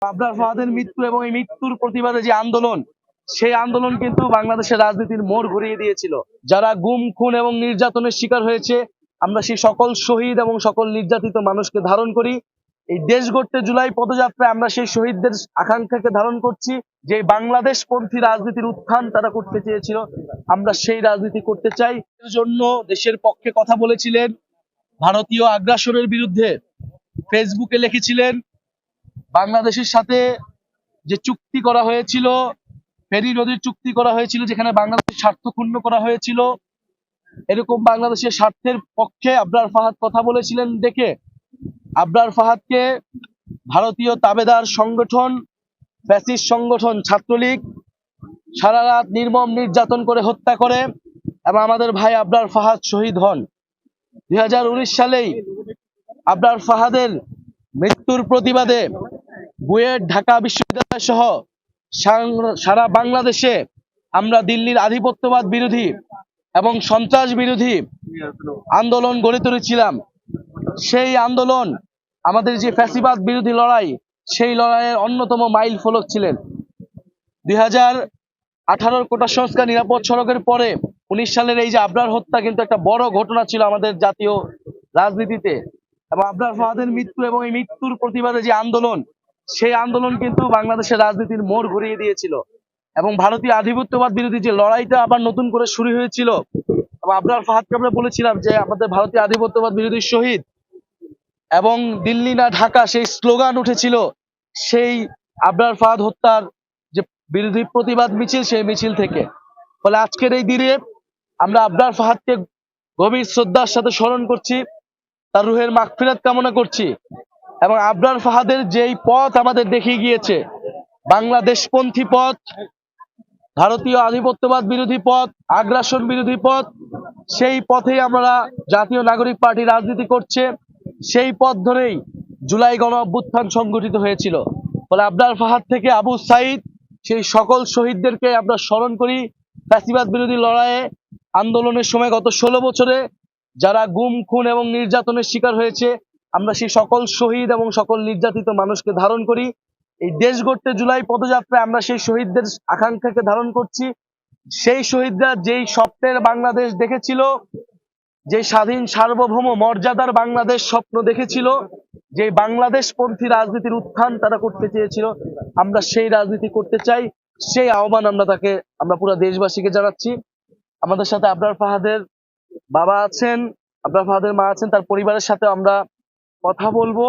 আবরার ফাহাদের মৃত্যু এবং এই মৃত্যুর প্রতিবাদে যে আন্দোলন, সেই আন্দোলন কিন্তু বাংলাদেশের রাজনীতির মোড় ঘুরিয়ে দিয়েছিল। যারা গুম খুন এবং নির্যাতনের শিকার হয়েছে, আমরা সেই সকল শহীদ এবং সকল নির্যাতিত মানুষকে ধারণ করি। এই দেশ গড়তে জুলাই পদযাত্রায় আমরা সেই শহীদদের আকাঙ্ক্ষাকে ধারণ করছি। যে বাংলাদেশ পন্থী রাজনীতির উত্থান তারা করতে চেয়েছিল, আমরা সেই রাজনীতি করতে চাই। এর জন্য দেশের পক্ষে কথা বলেছিলেন, ভারতীয় আগ্রাসনের বিরুদ্ধে ফেসবুকে লিখেছিলেন, বাংলাদেশের সাথে যে চুক্তি করা হয়েছিল, ফেনী নদীর চুক্তি করা হয়েছিল, যেখানে বাংলাদেশের স্বার্থ ক্ষুণ্ণ করা হয়েছিল, এরকম বাংলাদেশের স্বার্থের পক্ষে আবরার ফাহাদ কথা বলেছিলেন দেখে আবরার ফাহাদকে ভারতীয় তাবেদার সংগঠন, ফ্যাসিস্ট সংগঠন ছাত্রলীগ সারা রাত নির্মম নির্যাতন করে হত্যা করে এবং আমাদের ভাই আবরার ফাহাদ শহীদ হন। 2019 সালেই আবরার ফাহাদের মৃত্যুর প্রতিবাদে বুয়েট, ঢাকা বিশ্ববিদ্যালয় সহ সারা বাংলাদেশে আমরা দিল্লির আধিপত্যবাদ বিরোধী এবং সন্ত্রাস বিরোধী আন্দোলন গড়ে তুলেছিলাম। সেই আন্দোলন, আমাদের যে ফ্যাসিবাদ বিরোধী লড়াই, সেই লড়াইয়ের অন্যতম মাইল ফলক ছিলেন 2018 কোটা সংস্কার নিরাপদ সড়কের পরে 19 সালের এই যে আবরার হত্যা কিন্তু একটা বড় ঘটনা ছিল আমাদের জাতীয় রাজনীতিতে। এবং আবরার ফাহাদের মৃত্যু এবং এই মৃত্যুর প্রতিবাদে যে আন্দোলন, সেই আন্দোলন কিন্তু বাংলাদেশের রাজনীতির মোড় ঘুরিয়ে দিয়েছিল। এবং ভারতীয় আধিপত্যবাদ বিরোধী যে লড়াইটা আবার নতুন করে শুরু হয়েছিল, এবং আবরার ফাহাদকে আমরা বলেছিলাম যে আমাদের ভারতীয় আধিপত্যবাদ বিরোধী শহীদ এবং দিল্লি না ঢাকা, সেই স্লোগান উঠেছিল সেই আবরার ফাহাদ হত্যার যে বিরোধী প্রতিবাদ মিছিল, সেই মিছিল থেকে। ফলে আজকের এই দিনে আমরা আবরার ফাহাদকে গভীর শ্রদ্ধার সাথে স্মরণ করছি, তার রুহের মাগফিরাত কামনা করছি। এবং আবরার ফাহাদের যেই পথ আমাদের দেখিয়ে গিয়েছে, বাংলাদেশপন্থী পথ, ভারতীয় আধিপত্যবাদ বিরোধী পথ, আগ্রাসন বিরোধী পথ, সেই পথেই আমরা জাতীয় নাগরিক পার্টি রাজনীতি করছে। সেই পথ ধরেই জুলাই গণ অভ্যুত্থান সংগঠিত হয়েছিল। ফলে আবরার ফাহাদ থেকে আবু সাইদ, সেই সকল শহীদদেরকে আমরা স্মরণ করি। ফ্যাসিবাদ বিরোধী লড়াইয়ে আন্দোলনের সময় গত 16 বছরে যারা গুম খুন এবং নির্যাতনের শিকার হয়েছে, আমরা সেই সকল শহীদ এবং সকল নির্যাতিত মানুষকে ধারণ করি। এই দেশ গড়তে জুলাই পদযাত্রায় আমরা সেই শহীদদের আকাঙ্ক্ষাকে ধারণ করছি। সেই শহীদরা যেই স্বপ্নের বাংলাদেশ দেখেছিল, যে স্বাধীন সার্বভৌম মর্যাদার বাংলাদেশ স্বপ্ন দেখেছিল, যে বাংলাদেশ পন্থী রাজনীতির উত্থান তারা করতে চেয়েছিল, আমরা সেই রাজনীতি করতে চাই। সেই আহ্বান আমরা পুরো দেশবাসীকে জানাচ্ছি। আমাদের সাথে আবরার ফাহাদের বাবা আছেন, আবরার ফাহাদের মা আছেন, তার পরিবারের সাথে আমরা কথা বলবো।